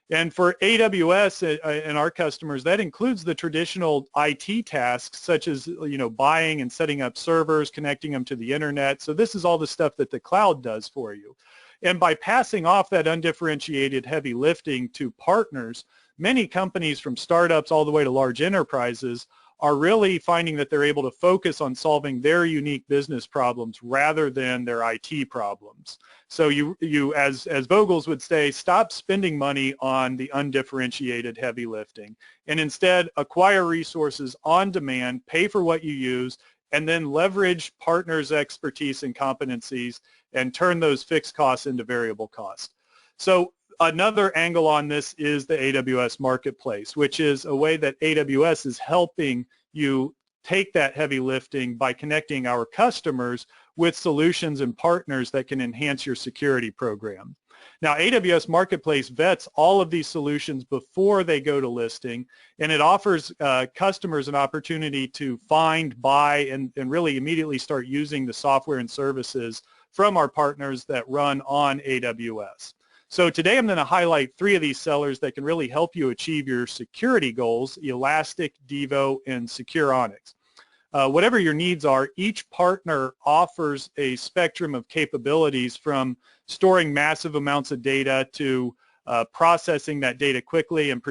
And for AWS and our customers, that includes the traditional IT tasks such as buying and setting up servers, connecting them to the internet. So this is all the stuff that the cloud does for you. And by passing off that undifferentiated heavy lifting to partners, many companies from startups all the way to large enterprises are really finding that they're able to focus on solving their unique business problems rather than their IT problems. So you as Vogels would say, stop spending money on the undifferentiated heavy lifting and instead acquire resources on demand, pay for what you use, and then leverage partners' expertise and competencies and turn those fixed costs into variable costs. So another angle on this is the AWS Marketplace, which is a way that AWS is helping you take that heavy lifting by connecting our customers with solutions and partners that can enhance your security program. Now, AWS Marketplace vets all of these solutions before they go to listing, and it offers customers an opportunity to find, buy, and really immediately start using the software and services from our partners that run on AWS. So today I'm going to highlight 3 of these sellers that can really help you achieve your security goals: Elastic, Devo, and Securonix. Whatever your needs are, each partner offers a spectrum of capabilities from storing massive amounts of data to processing that data quickly and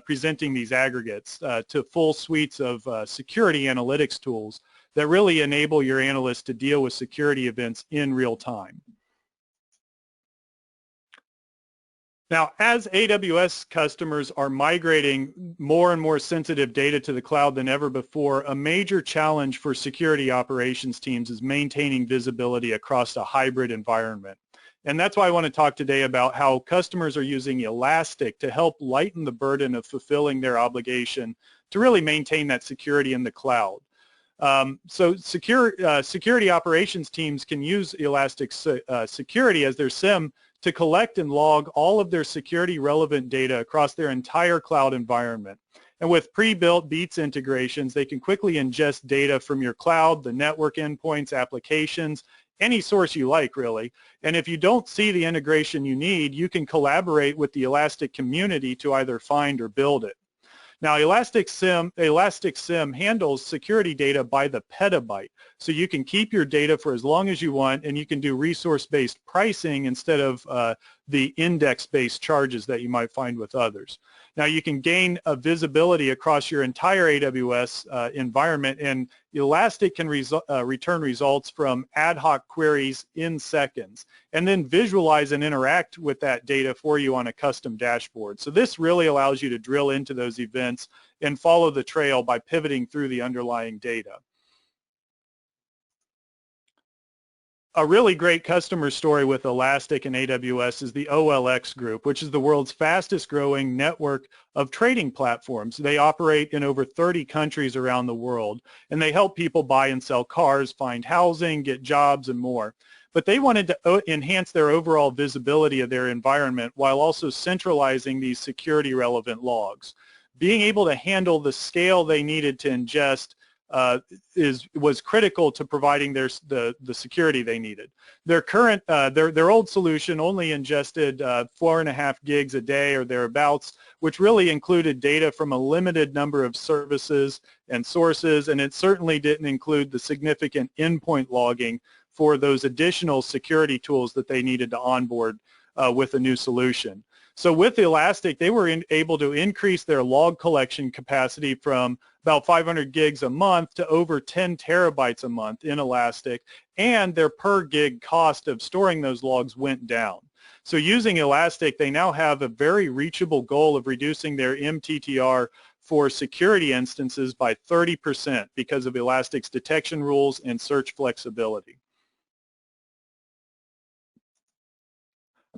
presenting these aggregates to full suites of security analytics tools that really enable your analysts to deal with security events in real time. Now, as AWS customers are migrating more and more sensitive data to the cloud than ever before, a major challenge for security operations teams is maintaining visibility across a hybrid environment. And that's why I want to talk today about how customers are using Elastic to help lighten the burden of fulfilling their obligation to really maintain that security in the cloud. So security operations teams can use Elastic Security as their SIEM to collect and log all of their security relevant data across their entire cloud environment. And with pre-built Beats integrations, they can quickly ingest data from your cloud, the network endpoints, applications, any source you like, really. And if you don't see the integration you need, you can collaborate with the Elastic community to either find or build it. Now, Elastic SIEM handles security data by the petabyte, so you can keep your data for as long as you want, and you can do resource-based pricing instead of the index-based charges that you might find with others. Now, you can gain a visibility across your entire AWS environment, and Elastic can return results from ad hoc queries in seconds, and then visualize and interact with that data for you on a custom dashboard. So this really allows you to drill into those events and follow the trail by pivoting through the underlying data. A really great customer story with Elastic and AWS is the Olx Group, which is the world's fastest growing network of trading platforms. They operate in over 30 countries around the world, and they help people buy and sell cars, find housing, get jobs, and more. But they wanted to enhance their overall visibility of their environment while also centralizing these security relevant logs. Being able to handle the scale they needed to ingest was critical to providing the security they needed. Their current, their old solution only ingested 4.5 gigs a day or thereabouts, which really included data from a limited number of services and sources, and it certainly didn't include the significant endpoint logging for those additional security tools that they needed to onboard with a new solution. So with Elastic, they were able to increase their log collection capacity from about 500 gigs a month to over 10 terabytes a month in Elastic, and their per gig cost of storing those logs went down. So using Elastic, they now have a very reachable goal of reducing their MTTR for security instances by 30% because of Elastic's detection rules and search flexibility.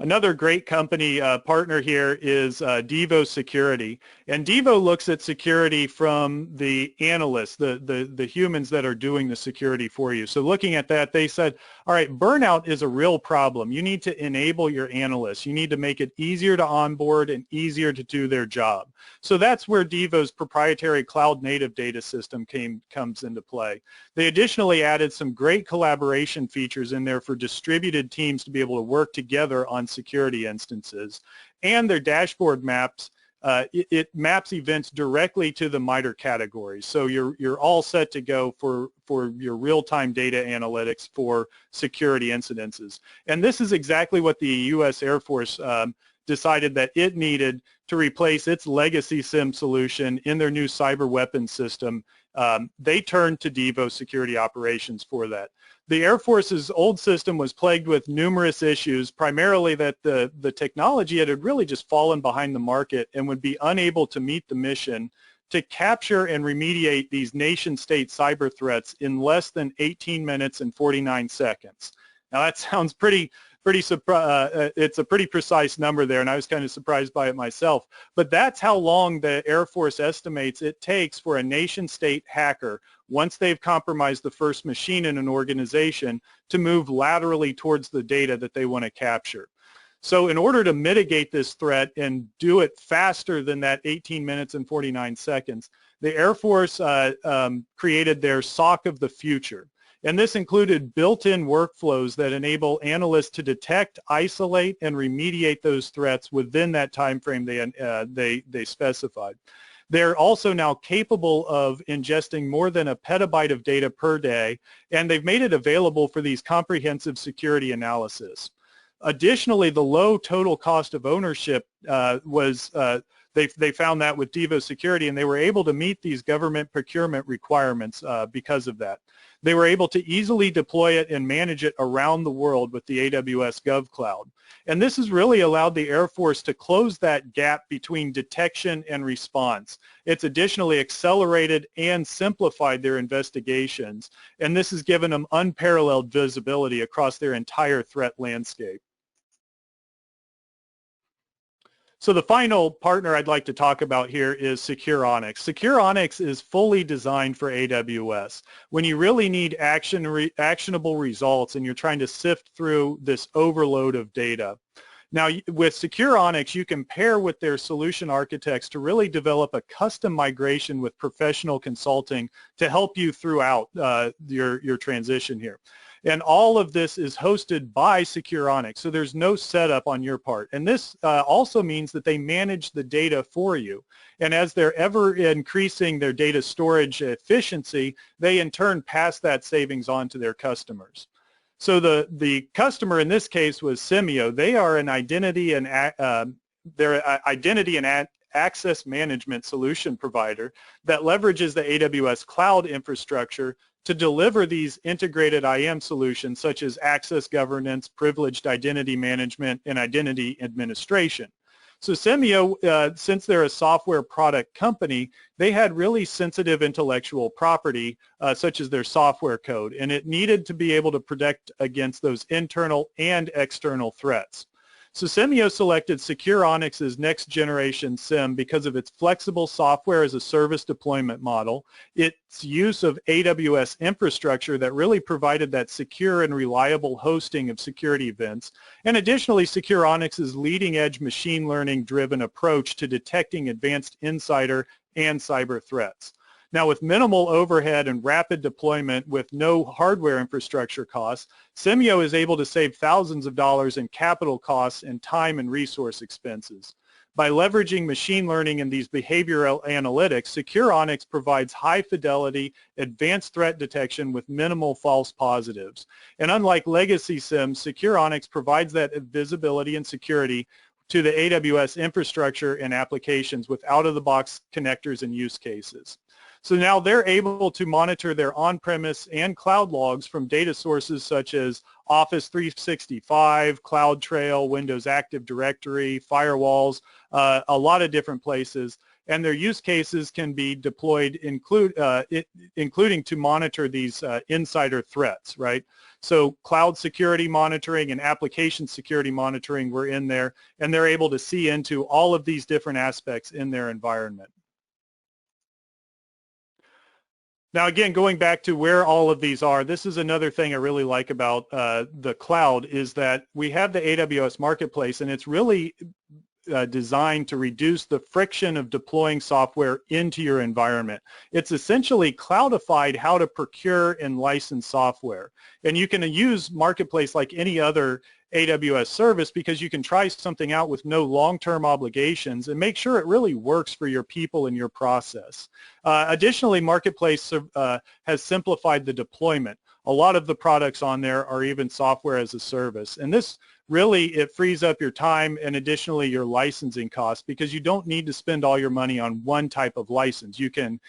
Another great company partner here is Devos Security, and Devo looks at security from the analysts, the humans that are doing the security for you. So looking at that, they said, all right, burnout is a real problem. You need to enable your analysts. You need to make it easier to onboard and easier to do their job. So that's where Devo's proprietary cloud-native data system comes into play. They additionally added some great collaboration features in there for distributed teams to be able to work together on security instances, and their dashboard maps it maps events directly to the MITRE categories. So you're all set to go for your real-time data analytics for security incidences. And this is exactly what the U.S. Air Force decided that it needed to replace its legacy SIEM solution in their new cyber weapons system. They turned to Devos Security Operations for that. The Air Force's old system was plagued with numerous issues, primarily that the technology had really just fallen behind the market and would be unable to meet the mission to capture and remediate these nation-state cyber threats in less than 18 minutes and 49 seconds. Now that sounds it's a pretty precise number there, and I was kind of surprised by it myself. But that's how long the Air Force estimates it takes for a nation-state hacker, once they've compromised the first machine in an organization, to move laterally towards the data that they want to capture. So in order to mitigate this threat and do it faster than that 18 minutes and 49 seconds, the Air Force created their SOC of the future. And this included built-in workflows that enable analysts to detect, isolate, and remediate those threats within that time frame they specified. They're also now capable of ingesting more than a petabyte of data per day, and they've made it available for these comprehensive security analysis. Additionally, the low total cost of ownership they found that with Devos Security, and they were able to meet these government procurement requirements because of that. They were able to easily deploy it and manage it around the world with the AWS GovCloud. And this has really allowed the Air Force to close that gap between detection and response. It's additionally accelerated and simplified their investigations, and this has given them unparalleled visibility across their entire threat landscape. So the final partner I'd like to talk about here is Securonix. Securonix is fully designed for AWS. When you really need actionable results and you're trying to sift through this overload of data. Now, with Securonix, you can pair with their solution architects to really develop a custom migration with professional consulting to help you throughout your transition here. And all of this is hosted by Securonix, so there's no setup on your part. And this also means that they manage the data for you. And as they're ever increasing their data storage efficiency, they in turn pass that savings on to their customers. So the customer in this case was Simio. They are an identity and access management solution provider that leverages the AWS cloud infrastructure to deliver these integrated IAM solutions such as access governance, privileged identity management, and identity administration. So Simio, since they're a software product company, they had really sensitive intellectual property, such as their software code, and it needed to be able to protect against those internal and external threats. So Simio selected Securonix's next generation SIEM because of its flexible software as a service deployment model, its use of AWS infrastructure that really provided that secure and reliable hosting of security events, and additionally Securonix's leading edge machine learning driven approach to detecting advanced insider and cyber threats. Now, with minimal overhead and rapid deployment with no hardware infrastructure costs, Simio is able to save thousands of dollars in capital costs and time and resource expenses. By leveraging machine learning and these behavioral analytics, Securonix provides high fidelity, advanced threat detection with minimal false positives. And unlike legacy SIEMs, Securonix provides that visibility and security to the AWS infrastructure and applications with out-of-the-box connectors and use cases. So now they're able to monitor their on-premise and cloud logs from data sources such as Office 365, CloudTrail, Windows Active Directory, firewalls, a lot of different places. And their use cases can be deployed, including to monitor these insider threats, right? So cloud security monitoring and application security monitoring were in there, and they're able to see into all of these different aspects in their environment. Now, again, going back to where all of these are, this is another thing I really like about the cloud is that we have the AWS Marketplace, and it's really designed to reduce the friction of deploying software into your environment. It's essentially cloudified how to procure and license software. And you can use Marketplace like any other AWS service because you can try something out with no long-term obligations and make sure it really works for your people and your process. Additionally, Marketplace has simplified the deployment. A lot of the products on there are even software as a service. And this really, it frees up your time and additionally your licensing costs because you don't need to spend all your money on one type of license. You can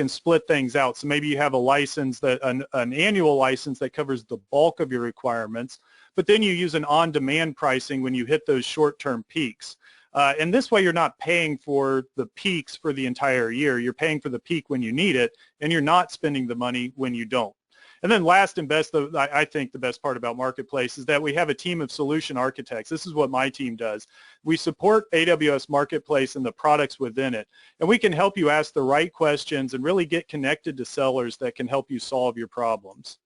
split things out. So maybe you have a license, that an annual license that covers the bulk of your requirements, but then you use an on-demand pricing when you hit those short-term peaks. And this way you're not paying for the peaks for the entire year. You're paying for the peak when you need it, and you're not spending the money when you don't. And then last and best, I think the best part about Marketplace is that we have a team of solution architects. This is what my team does. We support AWS Marketplace and the products within it. And we can help you ask the right questions and really get connected to sellers that can help you solve your problems.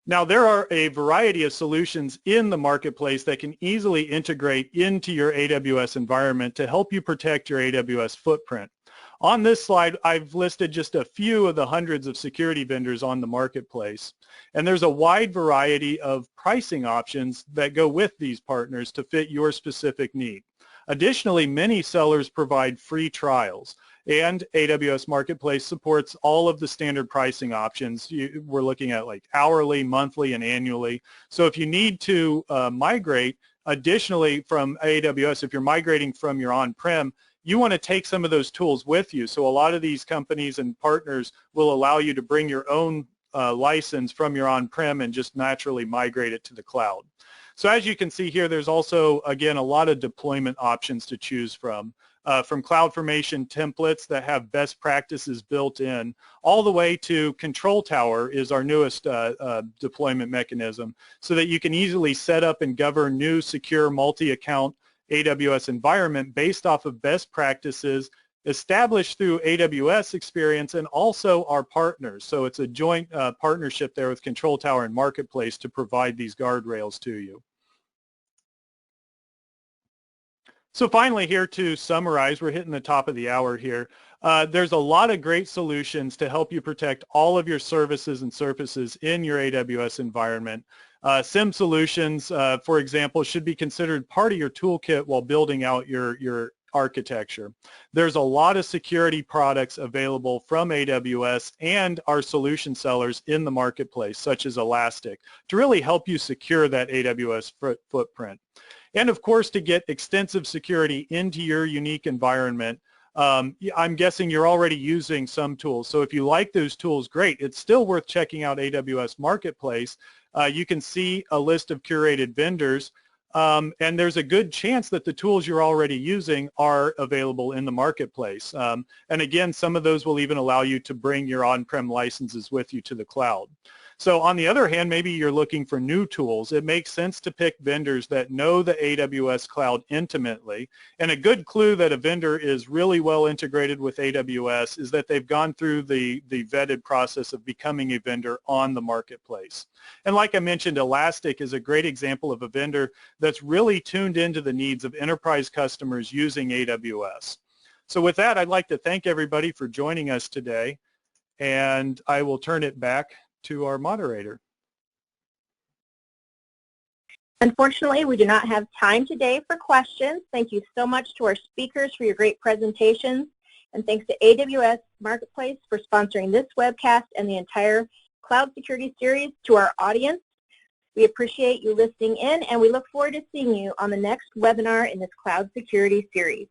Now, there are a variety of solutions in the Marketplace that can easily integrate into your AWS environment to help you protect your AWS footprint. On this slide, I've listed just a few of the hundreds of security vendors on the Marketplace. And there's a wide variety of pricing options that go with these partners to fit your specific need. Additionally, many sellers provide free trials, and AWS Marketplace supports all of the standard pricing options. We're looking at like hourly, monthly, and annually. So if you need to migrate, additionally from AWS, if you're migrating from your on-prem, you want to take some of those tools with you. So a lot of these companies and partners will allow you to bring your own license from your on-prem and just naturally migrate it to the cloud. So as you can see here, there's also, again, a lot of deployment options to choose from CloudFormation templates that have best practices built in, all the way to Control Tower is our newest deployment mechanism, so that you can easily set up and govern new secure multi-account AWS environment based off of best practices established through AWS experience and also our partners. So it's a joint partnership there with Control Tower and Marketplace to provide these guardrails to you. So finally here to summarize, we're hitting the top of the hour here. There's a lot of great solutions to help you protect all of your services and surfaces in your AWS environment. SIEM solutions, for example, should be considered part of your toolkit while building out your architecture. There's a lot of security products available from AWS and our solution sellers in the marketplace, such as Elastic, to really help you secure that AWS footprint. And of course, to get extensive security into your unique environment, I'm guessing you're already using some tools. So if you like those tools, great. It's still worth checking out AWS Marketplace. You can see a list of curated vendors, and there's a good chance that the tools you're already using are available in the marketplace. And again, some of those will even allow you to bring your on-prem licenses with you to the cloud. So on the other hand, maybe you're looking for new tools. It makes sense to pick vendors that know the AWS cloud intimately. And a good clue that a vendor is really well integrated with AWS is that they've gone through the vetted process of becoming a vendor on the marketplace. And like I mentioned, Elastic is a great example of a vendor that's really tuned into the needs of enterprise customers using AWS. So with that, I'd like to thank everybody for joining us today, and I will turn it back to our moderator. Unfortunately, we do not have time today for questions. Thank you so much to our speakers for your great presentations, and thanks to AWS Marketplace for sponsoring this webcast and the entire Cloud Security Series. To our audience, we appreciate you listening in, and we look forward to seeing you on the next webinar in this Cloud Security Series.